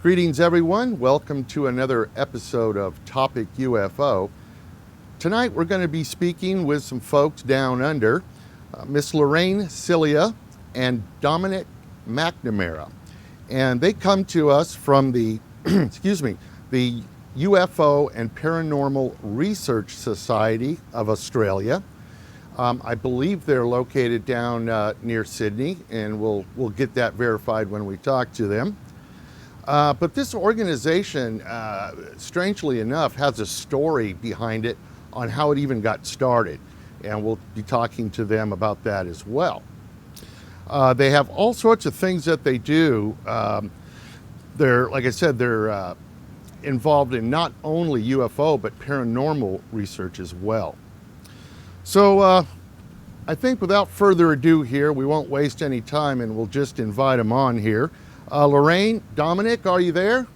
Greetings, everyone. Welcome to another episode of Topic UFO. Tonight, we're going to be speaking with some folks down under, Miss Larraine Cilia and Dominic McNamara. And they come to us from the, the UFO and Paranormal Research Society of Australia. I believe they're located down near Sydney, and we'll get that verified when we talk to them. But this organization, strangely enough, has a story behind it on how it even got started, and we'll be talking to them about that as well. They have all sorts of things that they do. They're, like I said, they're involved in not only UFO but paranormal research as well. So I think without further ado here, we won't waste any time and we'll just invite them on here. Larraine, Dominic, are you there?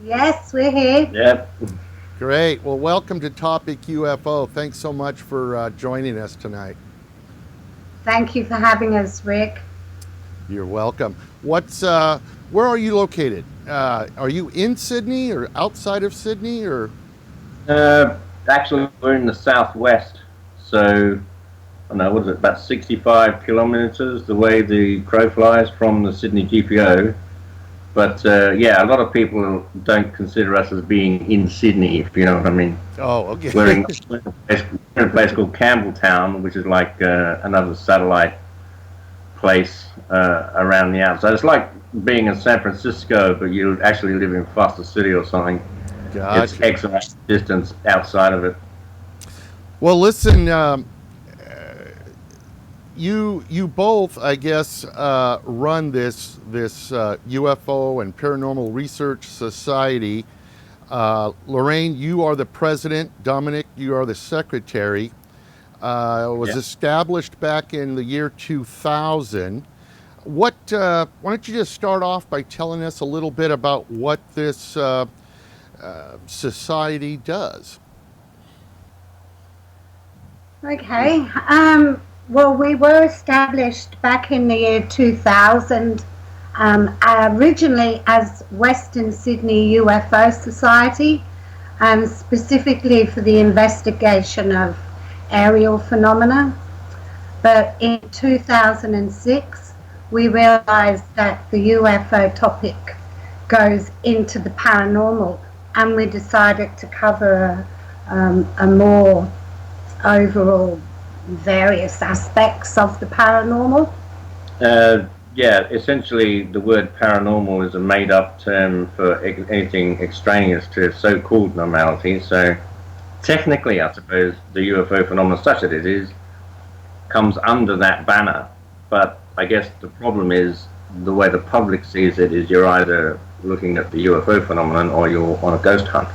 Yes, we're here. Yep. Great. Well, welcome to Topic UFO. Thanks so much for joining us tonight. Thank you for having us, Rick. You're welcome. Where are you located? Are you in Sydney or outside of Sydney or? Actually, we're in the southwest, so I don't know, what is it, about 65 kilometres the way the crow flies from the Sydney GPO. But yeah, a lot of people don't consider us as being in Sydney, if you know what I mean. Oh, okay. We're in a place called Campbelltown, which is like another satellite place around the outside. It's like being in San Francisco, but you actually live in Foster City or something. Gotcha. It's excellent distance outside of it. Well, listen, you both, I guess, run this UFO and Paranormal Research Society. Larraine, you are the president. Dominic, you are the secretary. It was established back in the year 2000. Why don't you just start off by telling us a little bit about what this society does? Okay. Well, we were established back in the year 2000, originally as Western Sydney UFO Society, specifically for the investigation of aerial phenomena. But in 2006, we realized that the UFO topic goes into the paranormal, and we decided to cover a more overall various aspects of the paranormal. Yeah, essentially the word paranormal is a made-up term for anything extraneous to so-called normality. So technically, I suppose, the UFO phenomenon, such as it is, comes under that banner. But I guess the problem is the way the public sees it is you're either looking at the UFO phenomenon or you're on a ghost hunt.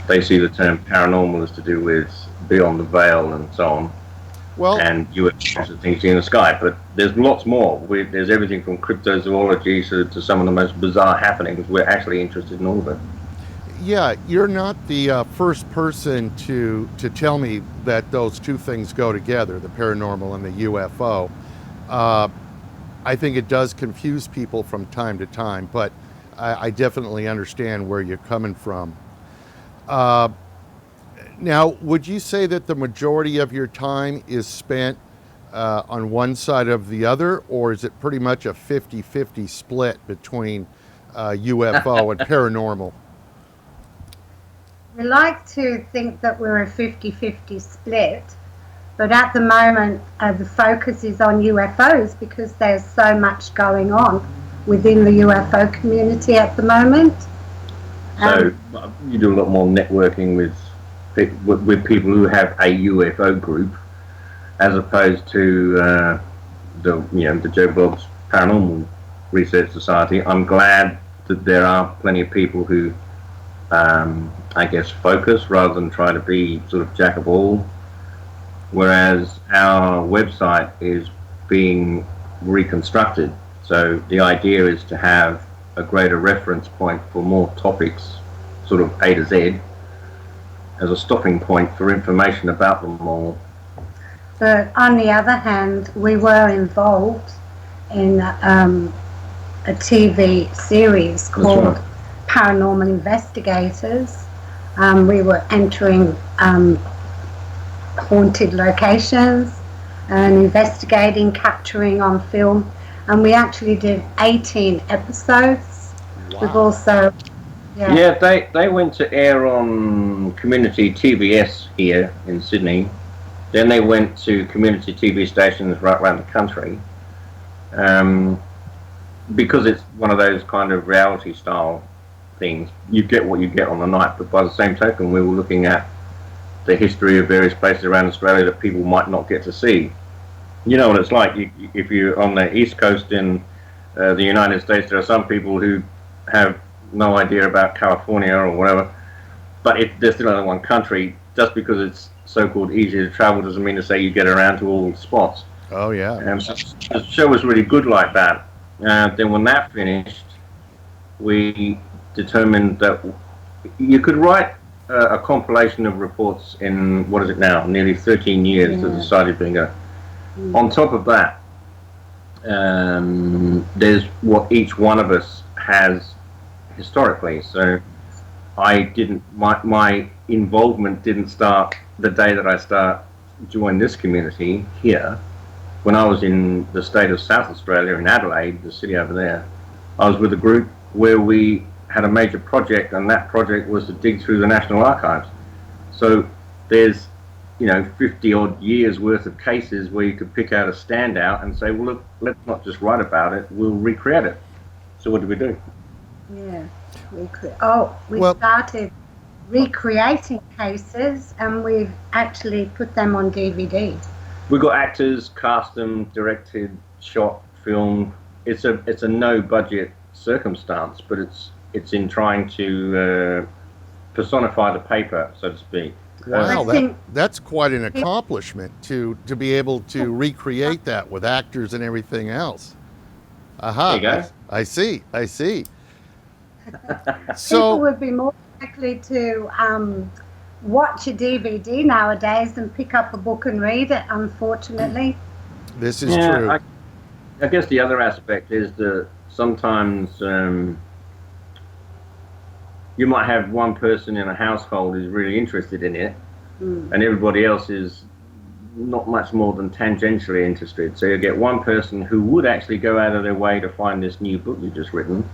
They see the term paranormal as to do with beyond the veil and so on. Well, and UFOs and things in the sky, but there's lots more. There's everything from cryptozoology to some of the most bizarre happenings. We're actually interested in all of it. Yeah, you're not the first person to tell me that those two things go together, the paranormal and the UFO. I think it does confuse people from time to time, but I definitely understand where you're coming from. Now, would you say that the majority of your time is spent on one side of the other, or is it pretty much a 50-50 split between UFO and paranormal? We like to think that we're a 50-50 split, but at the moment the focus is on UFOs because there's so much going on within the UFO community at the moment. So you do a lot more networking with people who have a UFO group, as opposed to the Joe Bloggs Paranormal Research Society. I'm glad that there are plenty of people who, I guess, focus rather than try to be sort of jack of all. Whereas our website is being reconstructed, so the idea is to have a greater reference point for more topics, sort of A to Z, as a stopping point for information about them all. But on the other hand, we were involved in a TV series called right. Paranormal Investigators. We were entering haunted locations and investigating, capturing on film. And we actually did 18 episodes. Wow. We've also... Yeah, they went to air on community TBS here in Sydney. Then they went to community TV stations right around the country. Because it's one of those kind of reality style things, you get what you get on the night. But by the same token, we were looking at the history of various places around Australia that people might not get to see. You know what it's like. If you're on the East Coast in the United States, there are some people who have no idea about California or whatever, but if they're still in one country, just because it's so-called easy to travel doesn't mean to say you get around to all the spots. Oh yeah. So the show was really good like that. Then when that finished, we determined that you could write a compilation of reports in, what is it now, nearly 13 years as a sighted bingo. On top of that, there's what each one of us has historically. So my involvement didn't start the day that I joined this community here. When I was in the state of South Australia, in Adelaide, the city over there, I was with a group where we had a major project, and that project was to dig through the National Archives. So there's 50 odd years worth of cases where you could pick out a standout and say, well, look, let's not just write about it, we'll recreate it. So what did we do? Yeah, we started recreating cases, and we've actually put them on DVD. We got actors, cast them, directed, shot, filmed. It's a no budget circumstance, but it's in trying to personify the paper, so to speak. Wow, that's quite an accomplishment to be able to recreate that with actors and everything else. Aha. There you go. I see. So people would be more likely to watch a DVD nowadays and pick up a book and read it, unfortunately. This is true. I guess the other aspect is that sometimes you might have one person in a household who's really interested in it, and everybody else is not much more than tangentially interested. So you get one person who would actually go out of their way to find this new book you've just written,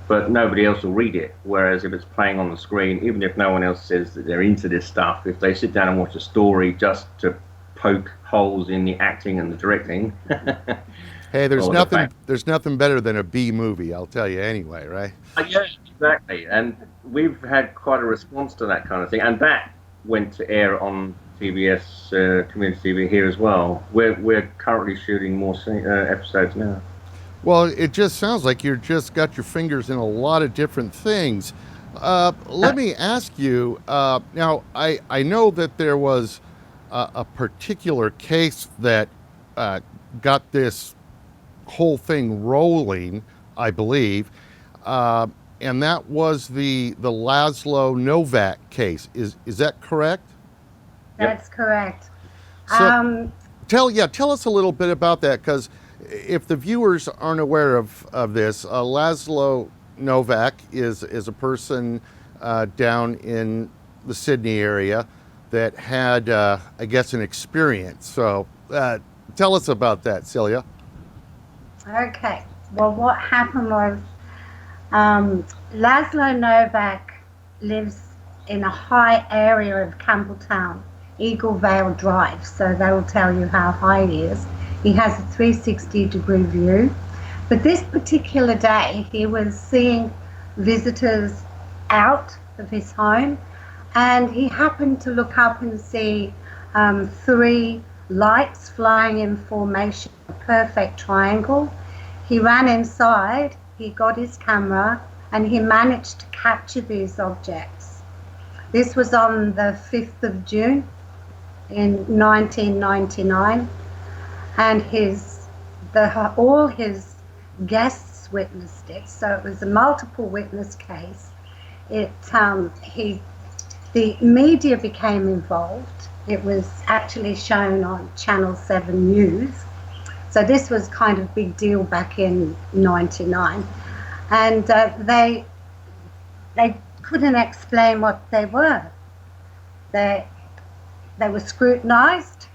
but nobody else will read it. Whereas if it's playing on the screen, even if no one else says that they're into this stuff, if they sit down and watch a story just to poke holes in the acting and the directing. Hey, there's nothing better than a B movie, I'll tell you anyway, right? Yeah, exactly. And we've had quite a response to that kind of thing. And that went to air on TBS, Community TV here as well. We're currently shooting more episodes now. Well, it just sounds like you've just got your fingers in a lot of different things. Let me ask you, now I know that there was a particular case that got this whole thing rolling, I believe, and that was the Lello Novak case. Is that correct? That's correct. So, tell us a little bit about that, because if the viewers aren't aware of this, Lello Novak is a person down in the Sydney area that had, I guess, an experience. So tell us about that, Cilia. Okay. Well, what happened was Lello Novak lives in a high area of Campbelltown, Eagle Vale Drive, so they will tell you how high he is. He has a 360-degree view. But this particular day, he was seeing visitors out of his home, and he happened to look up and see 3 lights flying in formation, a perfect triangle. He ran inside, he got his camera, and he managed to capture these objects. This was on the 5th of June in 1999. And all his guests witnessed it, so it was a multiple witness case. The media became involved. It was actually shown on Channel 7 News. So this was kind of big deal back in '99, and they couldn't explain what they were. They were scrutinized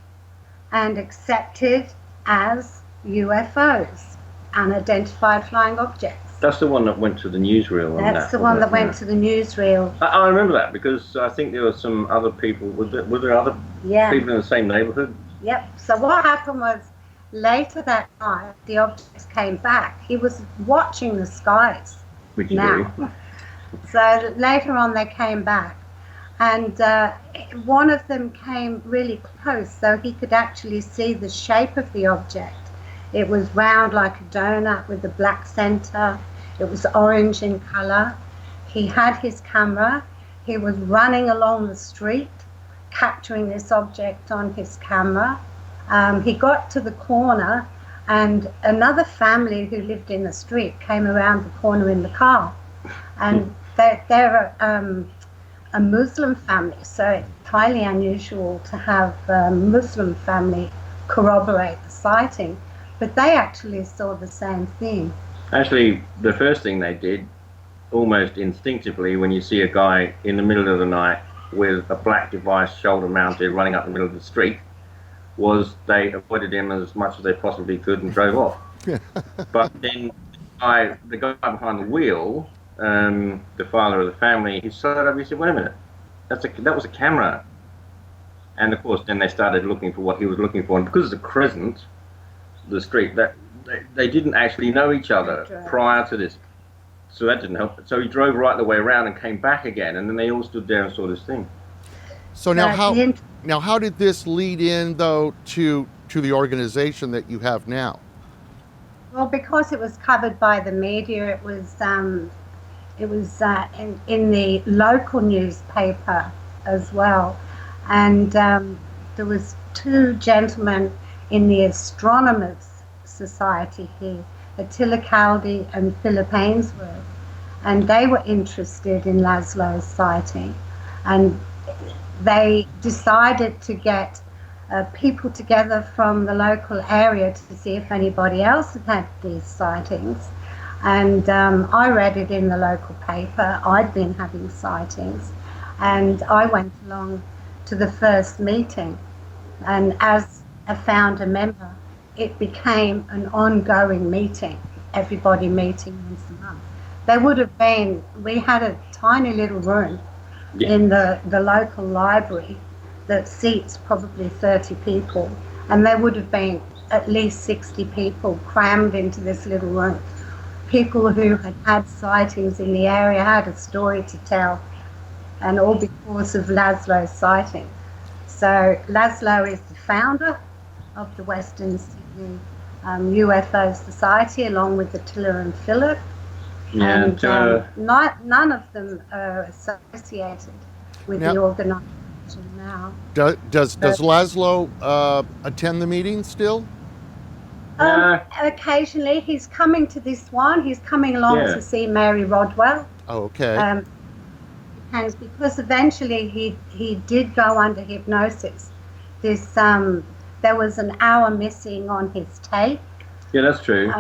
and accepted as UFOs, unidentified flying objects. That's the one that went to the newsreel. That's the one that went to the newsreel. I remember that because I think there were some other people. Were there other people in the same neighbourhood? Yep. So what happened was, later that night, the objects came back. He was watching the skies. Which you now. do. So later on, they came back, and one of them came really close, so he could actually see the shape of the object. It was round like a donut with a black center. It was orange in color. He had his camera. He was running along the street, capturing this object on his camera. He got to the corner, and another family who lived in the street came around the corner in the car. And they're a Muslim family, so it's highly unusual to have a Muslim family corroborate the sighting. But they actually saw the same thing. Actually, the first thing they did, almost instinctively, when you see a guy in the middle of the night with a black device shoulder mounted running up the middle of the street, was they avoided him as much as they possibly could and drove off. But then the guy behind the wheel, the father of the family, he started up, he said, wait a minute, that was a camera. And of course then they started looking for what he was looking for, and because it's a crescent, the street, that they didn't actually know each other prior to this, so that didn't help. So he drove right the way around and came back again, and then they all stood there and saw this thing. So now how did this lead in though to the organization that you have now? Well, because it was covered by the media, it was in the local newspaper as well, and there was two gentlemen in the Astronomers Society here, Attila Caldi and Philip Ainsworth, and they were interested in Laszlo's sighting, and they decided to get people together from the local area to see if anybody else had had these sightings. And I read it in the local paper. I'd been having sightings, and I went along to the first meeting, and as a founder member, it became an ongoing meeting, everybody meeting once a month. There would have been, we had a tiny little room in the local library that seats probably 30 people, and there would have been at least 60 people crammed into this little room. People who had had sightings in the area had a story to tell, and all because of Laszlo's sighting. So Lello is the founder of the Western Sydney UFO Society, along with Attila and Philip. Yeah, and none of them are associated with the organisation now. Does Lello attend the meeting still? Occasionally, he's coming to this one. He's coming along to see Mary Rodwell. Oh, okay. And because eventually he did go under hypnosis. There was an hour missing on his tape. Yeah, that's true.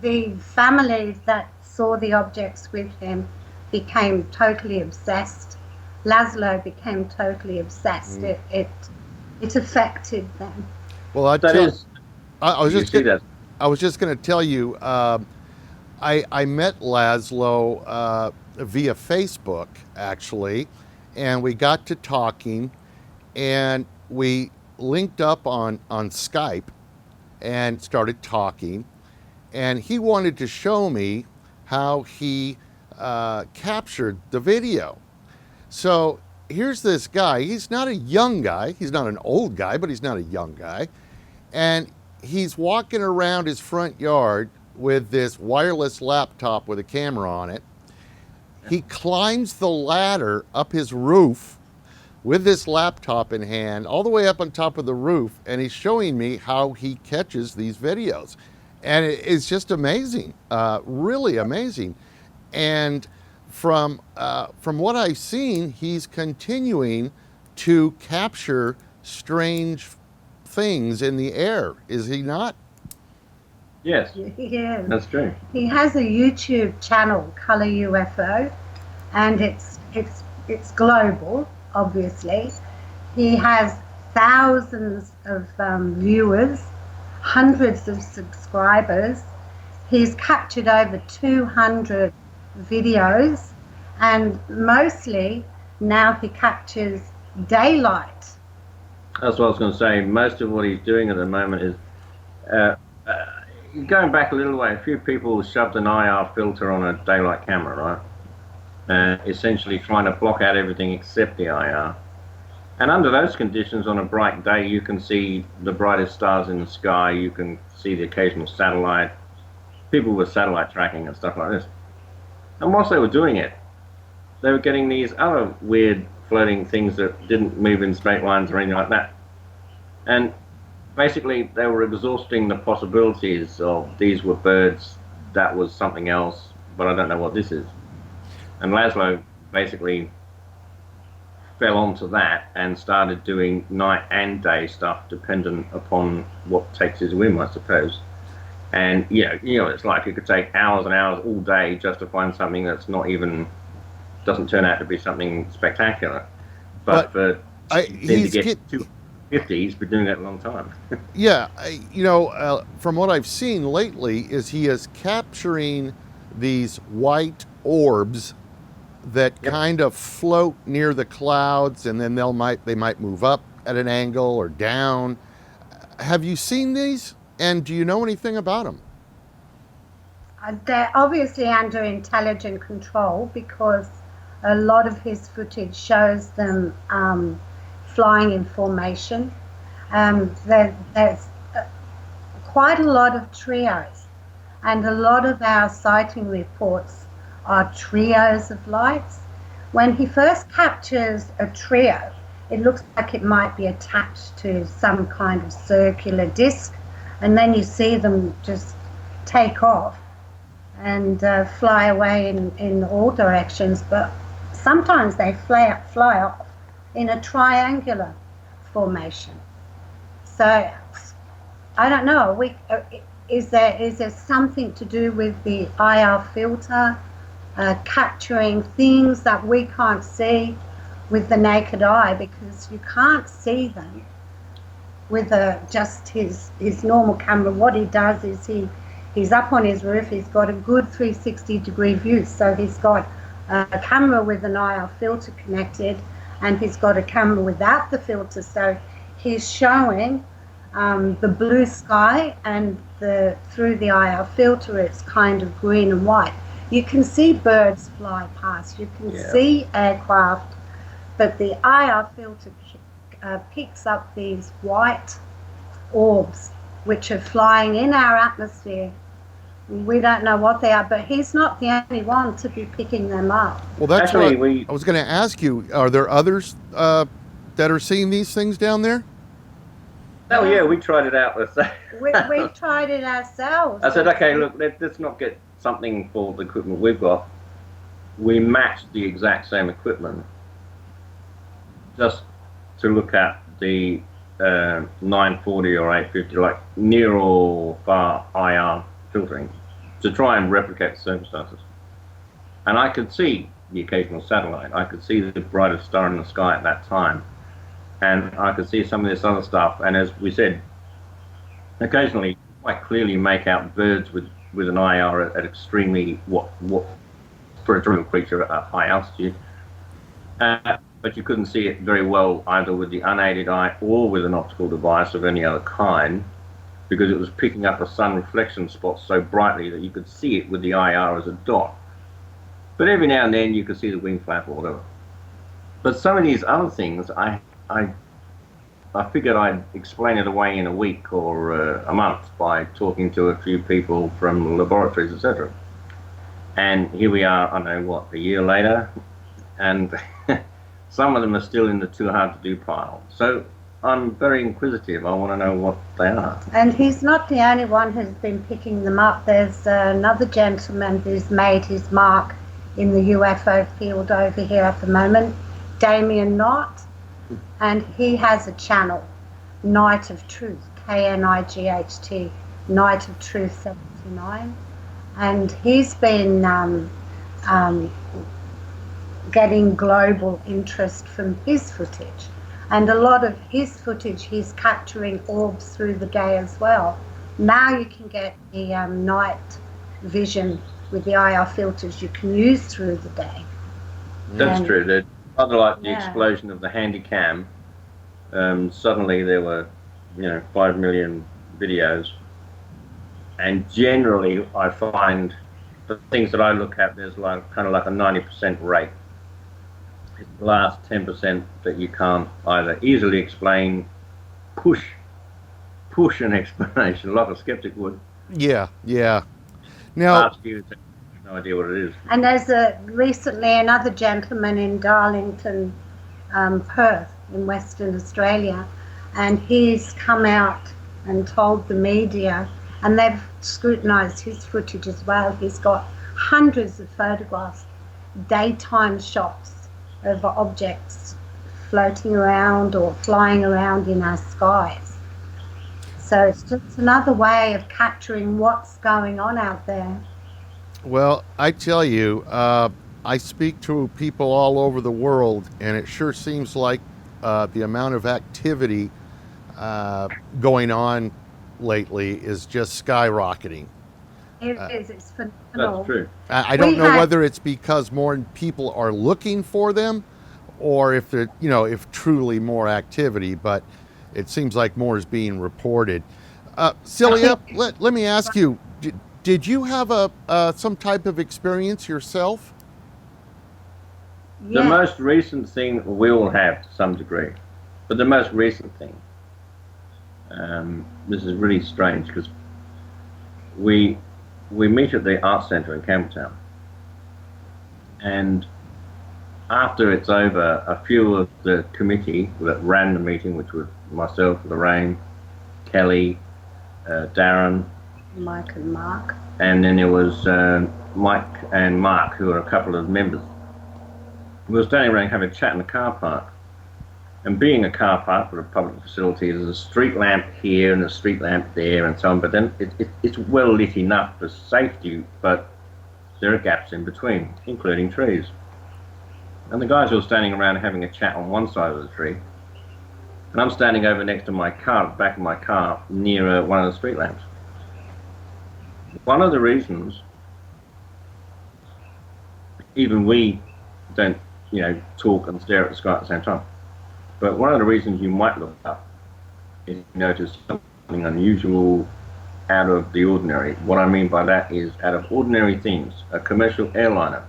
The family that saw the objects with him became totally obsessed. Laszlo became totally obsessed. It affected them. Well, I was just going to tell you, I met Laszlo via Facebook, actually, and we got to talking, and we linked up on Skype and started talking, and he wanted to show me how he captured the video. So here's this guy. He's not a young guy. He's not an old guy, but he's not a young guy. And he's walking around his front yard with this wireless laptop with a camera on it. He climbs the ladder up his roof with this laptop in hand, all the way up on top of the roof, and he's showing me how he catches these videos. And it's just amazing, really amazing. And from what I've seen, he's continuing to capture strange things in the air, is he not? Yes, Yes. that's true. He has a YouTube channel, Color UFO, and it's global, obviously. He has thousands of viewers, hundreds of subscribers. He's captured over 200 videos, and mostly now he captures daylight. That's what I was going to say. Most of what he's doing at the moment is going back a little way. A few people shoved an IR filter on a daylight camera, right? Essentially trying to block out everything except the IR. And under those conditions, on a bright day, you can see the brightest stars in the sky. You can see the occasional satellite. People with satellite tracking and stuff like this. And whilst they were doing it, they were getting these other weird floating things that didn't move in straight lines or anything like that. And basically, they were exhausting the possibilities of these were birds, that was something else, but I don't know what this is. And Laszlo basically fell onto that and started doing night and day stuff dependent upon what takes his whim, I suppose. And you know, it's like it could take hours and hours all day just to find something that's not even, doesn't turn out to be something spectacular. But for him to get 250, he's been doing that a long time. Yeah, from what I've seen lately is he is capturing these white orbs that kind of float near the clouds, and then they might move up at an angle or down. Have you seen these, and do you know anything about them? They're obviously under intelligent control because a lot of his footage shows them flying in formation. There's quite a lot of trios, and a lot of our sighting reports are trios of lights. When he first captures a trio, it looks like it might be attached to some kind of circular disc, and then you see them just take off and fly away in all directions, but sometimes they fly off in a triangular formation. So I don't know, is there something to do with the IR filter capturing things that we can't see with the naked eye, because you can't see them with just his normal camera. What he does is he's up on his roof, he's got a good 360-degree view, so he's got a camera with an IR filter connected, and he's got a camera without the filter, so he's showing the blue sky, and through the IR filter it's kind of green and white. You can see birds fly past, you can see aircraft, but the IR filter picks up these white orbs which are flying in our atmosphere. We don't know what they are, but he's not the only one to be picking them up. Well, that's actually, I was going to ask you, are there others that are seeing these things down there? Oh yeah, we tried it out. we tried it ourselves. I said, okay, look, let's not get something for the equipment we've got. We matched the exact same equipment just to look at the 940 or 850, like near or far IR filtering, to try and replicate the circumstances. And I could see the occasional satellite. I could see the brightest star in the sky at that time. And I could see some of this other stuff. And as we said, occasionally quite clearly make out birds with an IR at extremely, what for a terrestrial creature at a high altitude. But you couldn't see it very well either with the unaided eye or with an optical device of any other kind, because it was picking up a sun reflection spot so brightly that you could see it with the IR as a dot. But every now and then you could see the wing flap or whatever. But some of these other things, I figured I'd explain it away in a week or a month by talking to a few people from laboratories, etc. And here we are, I don't know what, a year later, and some of them are still in the too hard to do pile. So I'm very inquisitive. I want to know what they are. And he's not the only one who's been picking them up. There's another gentleman who's made his mark in the UFO field over here at the moment, Damien Knott, and he has a channel, Night of Truth, KNIGHT, Night of Truth 79, and he's been getting global interest from his footage. And a lot of his footage, he's capturing orbs through the day as well. Now you can get the night vision with the IR filters you can use through the day. That's true. That rather like the explosion of the handy cam. Suddenly there were, 5 million videos, and generally I find the things that I look at, there's kind of like a 90% rate. It's the last 10% that you can't either easily explain, push an explanation like a skeptic would. Yeah. Now, Ask you to have no idea what it is. And there's recently another gentleman in Darlington, Perth, in Western Australia, and he's come out and told the media, and they've scrutinised his footage as well. He's got hundreds of photographs, daytime shots of objects floating around or flying around in our skies. So it's just another way of capturing what's going on out there. well, I tell you, I speak to people all over the world, and it sure seems like the amount of activity going on lately is just skyrocketing. It is, it's phenomenal. That's true. I don't know whether it's because more people are looking for them, or if they're, if truly more activity, but it seems like more is being reported. Cilia, let me ask you, did you have some type of experience yourself? Yeah. The most recent thing we all have to some degree, but the most recent thing, this is really strange because we meet at the art centre in Campbelltown, and after it's over, a few of the committee that ran the meeting, which was myself, Larraine, Kelly, Darren, Mike and Mark, and then there was Mike and Mark, who are a couple of members. We were standing around having a chat in the car park, and being a car park for a public facility, there's a street lamp here and a street lamp there and so on, but then it's well lit enough for safety, but there are gaps in between, including trees. And the guys were standing around having a chat on one side of the tree, and I'm standing over next to my car, at the back of my car, near one of the street lamps. One of the reasons, even we don't, talk and stare at the sky at the same time, but one of the reasons you might look up is you notice something unusual, out of the ordinary. What I mean by that is out of ordinary things. A commercial airliner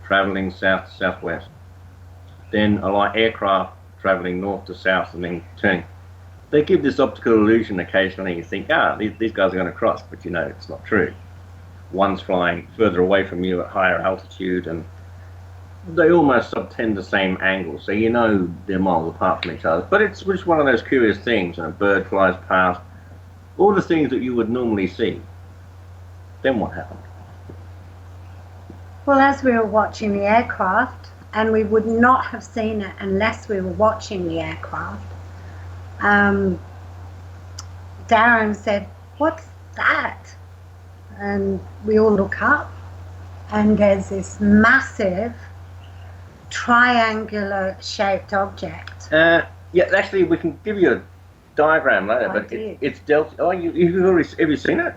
traveling south to southwest, then a light aircraft traveling north to south and then turning. They give this optical illusion occasionally. You think, these guys are going to cross, but it's not true. One's flying further away from you at higher altitude, and they almost obtend the same angle, so they're miles apart from each other. But it's just one of those curious things, and a bird flies past, all the things that you would normally see. Then what happened? Well, as we were watching the aircraft, and we would not have seen it unless we were watching the aircraft, Darren said, "What's that?" And we all look up, and there's this massive triangular shaped object. Actually, we can give you a diagram later, but it's delta. Oh, have you seen it?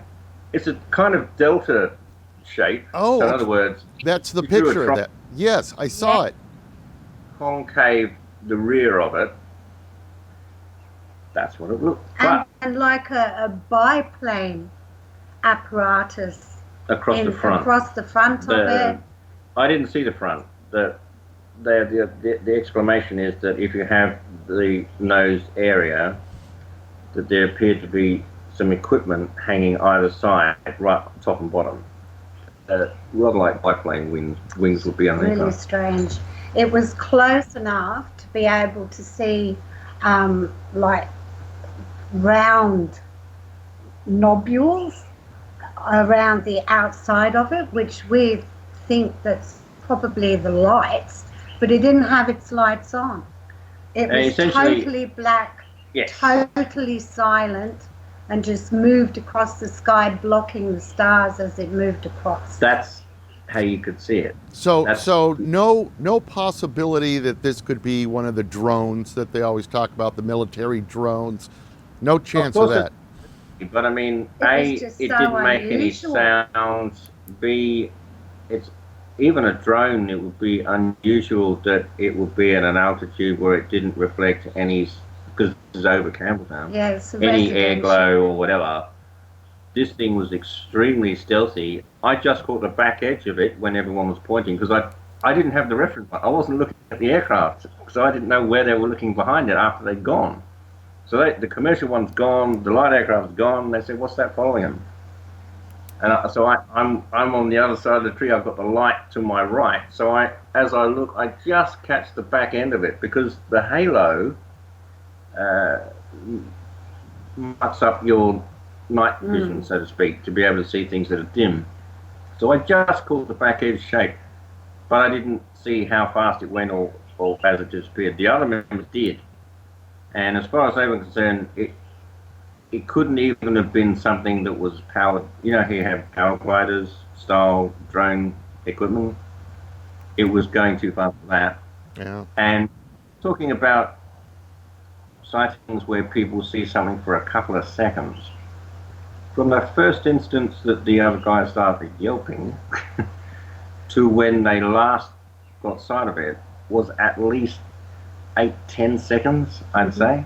It's a kind of delta shape. Oh, so in other words, that's the picture of that. Yes, I saw it. Concave, the rear of it. That's what it looked like. And like a biplane apparatus across the front of it. I didn't see the front. The explanation is that if you have the nose area, that there appeared to be some equipment hanging either side, right top and bottom. Rather like biplane wings would be on there. Really strange. It was close enough to be able to see like round nobules around the outside of it, which we think that's probably the lights, but it didn't have its lights on. It was totally black, yes. Totally silent, and just moved across the sky, blocking the stars as it moved across. That's how you could see it. So no possibility that this could be one of the drones that they always talk about, the military drones. No chance of that. But I mean, It didn't make any sounds. B, it's even a drone. It would be unusual that it would be at an altitude where it didn't reflect any, because it's over Campbelltown. Yeah, it's any air glow or whatever. This thing was extremely stealthy. I just caught the back edge of it when everyone was pointing, because I didn't have the reference point. I wasn't looking at the aircraft, so I didn't know where they were looking behind it after they'd gone. So the commercial one's gone, the light aircraft's gone. They said, "What's that following them?" And I'm on the other side of the tree. I've got the light to my right. So as I look, I just catch the back end of it, because the halo mucks up your night vision, so to speak, to be able to see things that are dim. So I just caught the back edge shake, but I didn't see how fast it went or as it disappeared. The other members did. And as far as they were concerned, it couldn't even have been something that was powered. You know, here you have paragliders style drone equipment. It was going too fast for that. Yeah. And talking about sightings where people see something for a couple of seconds, from the first instance that the other guy started yelping to when they last got sight of it was at least 8-10 seconds, I'd say.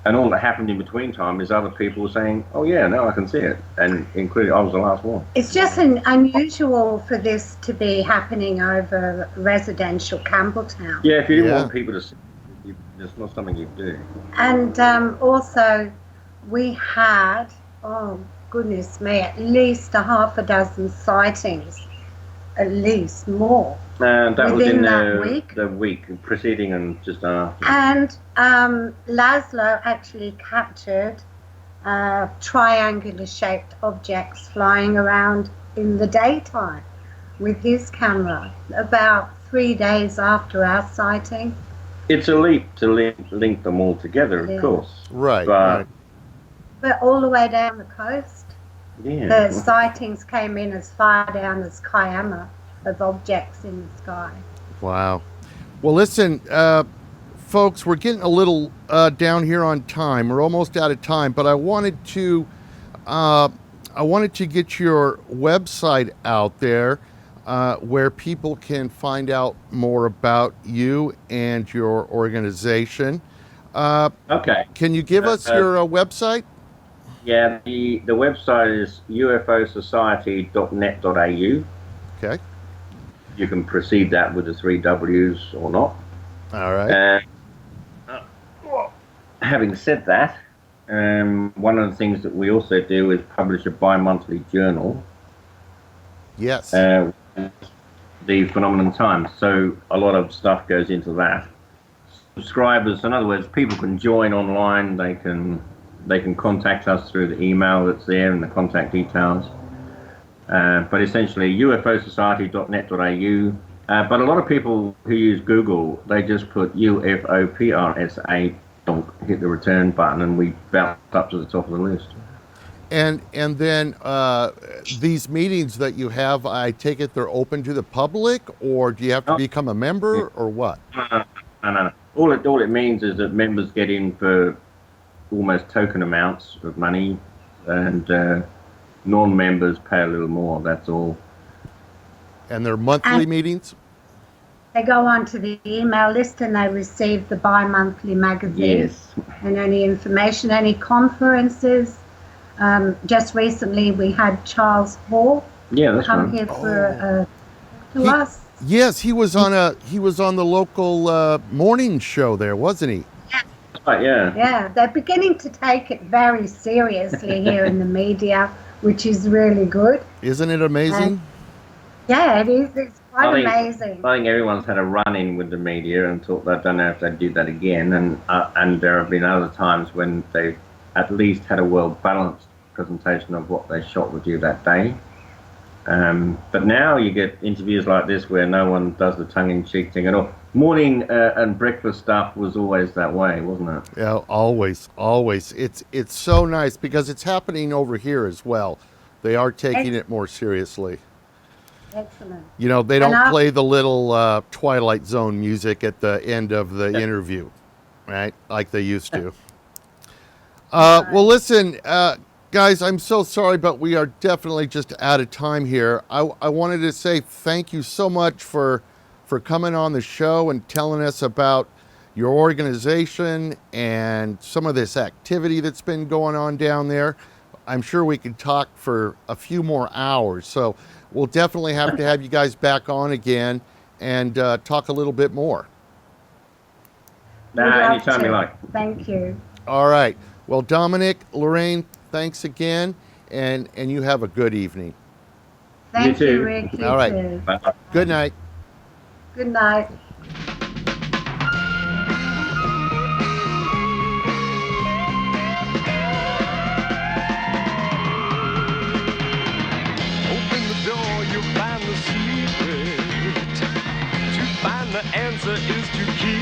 And all that happened in between time is other people saying, "Oh yeah, no, I can see it," and including I was the last one. It's just unusual for this to be happening over residential Campbelltown. Yeah, if you didn't want people to see it, it's not something you do. And also, we had, oh goodness me, at least a half a dozen sightings, at least more. And that was within in the week preceding and just after. And Laszlo actually captured triangular-shaped objects flying around in the daytime with his camera about 3 days after our sighting. It's a leap to link them all together, of course. Right. But all the way down the coast, the sightings came in as far down as Kiama of objects in the sky. Wow. Well, listen, folks, we're getting a little down here on time. We're almost out of time, but I wanted to get your website out there where people can find out more about you and your organization. Okay. Can you give us your website? Yeah, the website is UFOsociety.net.au. Okay. You can precede that with the 3 W's or not. All right. Having said that, one of the things that we also do is publish a bi-monthly journal. Yes. The Phenomenon Times. So a lot of stuff goes into that. Subscribers, in other words, people can join online. They can contact us through the email that's there and the contact details. But essentially, UFOsociety.net.au. But a lot of people who use Google, they just put UFO-PRSA, don't hit the return button, and we bounce up to the top of the list. And then these meetings that you have, I take it they're open to the public, or do you have to become a member, or what? No. All it means is that members get in for almost token amounts of money, and non-members pay a little more, that's all. And they're monthly meetings? They go onto the email list and they receive the bi-monthly magazine. Yes. And any information, any conferences. Just recently we had Charles Hall come here for to us. Yes, he was on the local morning show there, wasn't he? Yeah. Yeah, they're beginning to take it very seriously here in the media, which is really good. Isn't it amazing? Yeah, it is. It's quite amazing. I think everyone's had a run-in with the media and thought, I don't know if they'd do that again. And there have been other times when they've at least had a well-balanced presentation of what they shot with you that day. But now you get interviews like this where no one does the tongue-in-cheek thing at all. Morning and breakfast stuff was always that way, wasn't it? Yeah, always, always. It's so nice because it's happening over here as well. They are taking it more seriously. Excellent. You know, they don't play the little Twilight Zone music at the end of the interview, right? Like they used to. Well, listen, guys, I'm so sorry, but we are definitely just out of time here. I wanted to say thank you so much for coming on the show and telling us about your organization and some of this activity that's been going on down there. I'm sure we could talk for a few more hours, so we'll definitely have to have you guys back on again and talk a little bit more. Anytime you like. Thank you. All right. Well, Dominic, Larraine, thanks again, and you have a good evening. Thank you, Rick. All right. Too. Bye. Good night. Good night. Open the door, you'll find the secret. To find the answer is to keep